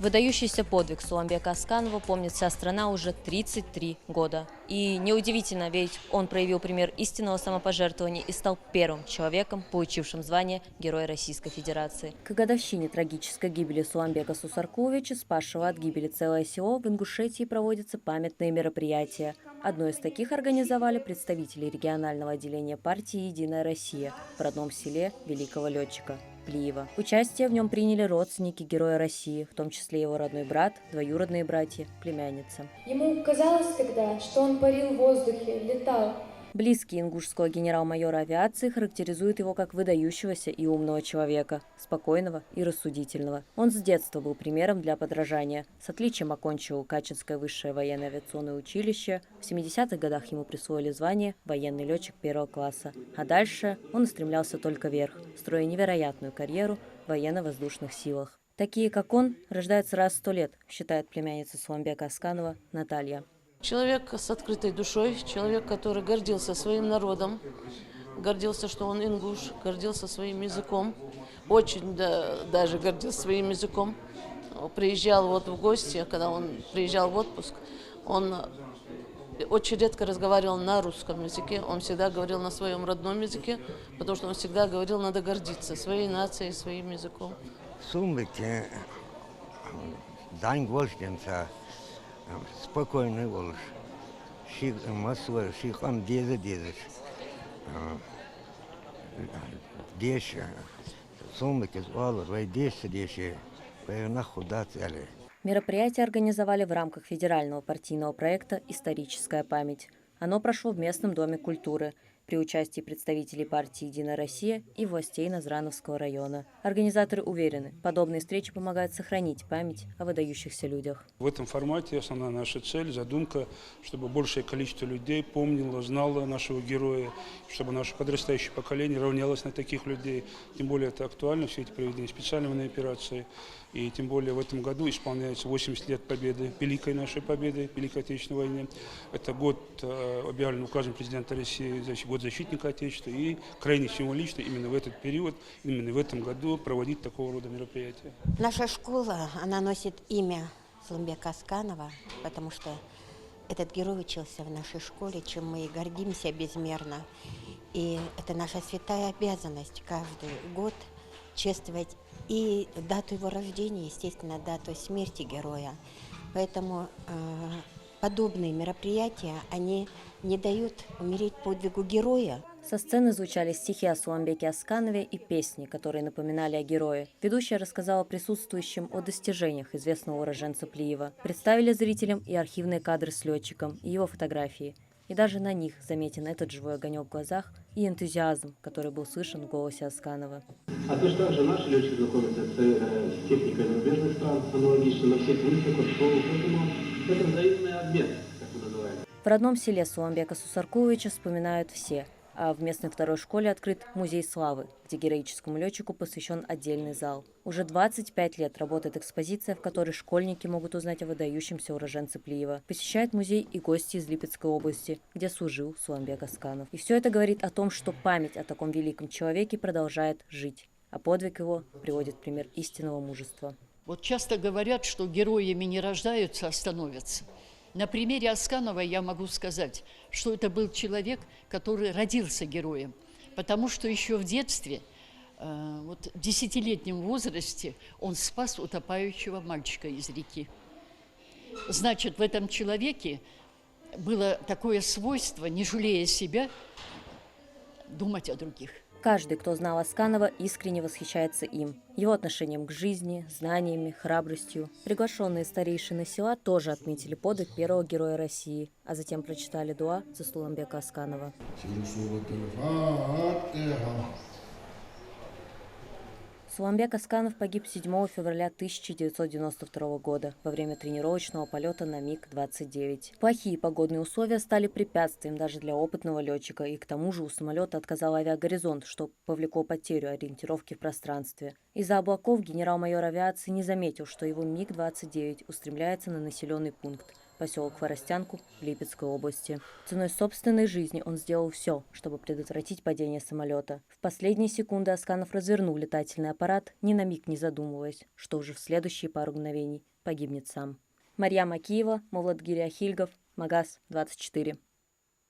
Выдающийся подвиг Суланбека Асканова помнит вся страна уже 33 года. И неудивительно, ведь он проявил пример истинного самопожертвования и стал первым человеком, получившим звание Героя Российской Федерации. К годовщине трагической гибели Суланбека Сусарковича, спасшего от гибели целое село, в Ингушетии проводятся памятные мероприятия. Одно из таких организовали представители регионального отделения партии «Единая Россия» в родном селе великого летчика Плиева. Участие в нем приняли родственники Героя России, в том числе его родной брат, двоюродные братья, племянница. Ему казалось тогда, что он парил в воздухе, летал. Близкие ингушского генерал-майора авиации характеризуют его как выдающегося и умного человека, спокойного и рассудительного. Он с детства был примером для подражания. С отличием окончил Качинское высшее военное авиационное училище. В 70-х годах ему присвоили звание военный летчик первого класса. А дальше он устремлялся только вверх, строя невероятную карьеру в военно-воздушных силах. Такие, как он, рождаются раз в 100 лет, считает племянница Суланбека Асканова Наталья. Человек с открытой душой, человек, который гордился своим народом, гордился, что он ингуш, гордился своим языком, очень даже гордился своим языком. Приезжал вот в гости, когда он приезжал в отпуск, он очень редко разговаривал на русском языке, он всегда говорил на своем родном языке, потому что он всегда говорил, надо гордиться своей нацией, своим языком. Спокойный волос. Массовый, шихан деза. Деш, сумки, волос, деш, поверна худа цели. Мероприятие организовали в рамках федерального партийного проекта «Историческая память». Оно прошло в местном доме культуры при участии представителей партии «Единая Россия» и властей Назрановского района. Организаторы уверены, подобные встречи помогают сохранить память о выдающихся людях. В этом формате основная наша цель, задумка, чтобы большее количество людей помнило, знало нашего героя, чтобы наше подрастающее поколение равнялось на таких людей. Тем более это актуально в свете проведения специальной военной операции. И тем более в этом году исполняется 80 лет победы, великой нашей победы, Великой Отечественной войны. Это год, объявлен указом президента России, год защитника Отечества. И крайне символично именно в этот период, именно в этом году проводить такого рода мероприятия. Наша школа, она носит имя Суланбека Асканова, потому что этот герой учился в нашей школе, чем мы и гордимся безмерно. И это наша святая обязанность каждый год чествовать и дату его рождения, естественно, дату смерти героя. Поэтому подобные мероприятия, они не дают умереть подвигу героя. Со сцены звучали стихи о Суланбеке Асканове и песни, которые напоминали о герое. Ведущая рассказала присутствующим о достижениях известного уроженца Плиева. Представили зрителям и архивные кадры с летчиком, и его фотографии. И даже на них заметен этот живой огонек в глазах и энтузиазм, который был слышен в голосе Асканова. А точно так же наши летчики знакомятся с техникой зарубежных стран, аналогично на всех выставках, школах, поэтому это взаимный обмен, как мы называем. В родном селе Суланбека Сусарковича вспоминают все. А в местной второй школе открыт музей славы, где героическому летчику посвящен отдельный зал. Уже 25 лет работает экспозиция, в которой школьники могут узнать о выдающемся уроженце Плиева. Посещает музей и гости из Липецкой области, где служил Суланбек Асканов. И все это говорит о том, что память о таком великом человеке продолжает жить, а подвиг его приводит в пример истинного мужества. Вот часто говорят, что героями не рождаются, а становятся. На примере Асканова я могу сказать, что это был человек, который родился героем, потому что еще в детстве, в 10-летнем возрасте, он спас утопающего мальчика из реки. Значит, в этом человеке было такое свойство, не жалея себя, думать о других. Каждый, кто знал Асканова, искренне восхищается им, его отношением к жизни, знаниями, храбростью. Приглашенные старейшины села тоже отметили подвиг первого героя России, а затем прочитали дуа за Суланбека Асканова. Суланбек Асканов погиб 7 февраля 1992 года во время тренировочного полета на МиГ-29. Плохие погодные условия стали препятствием даже для опытного летчика, и к тому же у самолета отказал авиагоризонт, что повлекло потерю ориентировки в пространстве. Из-за облаков генерал-майор авиации не заметил, что его МиГ-29 устремляется на населенный пункт, поселок Форостянку в Липецкой области. Ценой собственной жизни он сделал все, чтобы предотвратить падение самолета. В последние секунды Асканов развернул летательный аппарат, ни на миг не задумываясь, что уже в следующие пару мгновений погибнет сам. Марьям Акиева, Мовлад Гириахильгов, Магаз 24.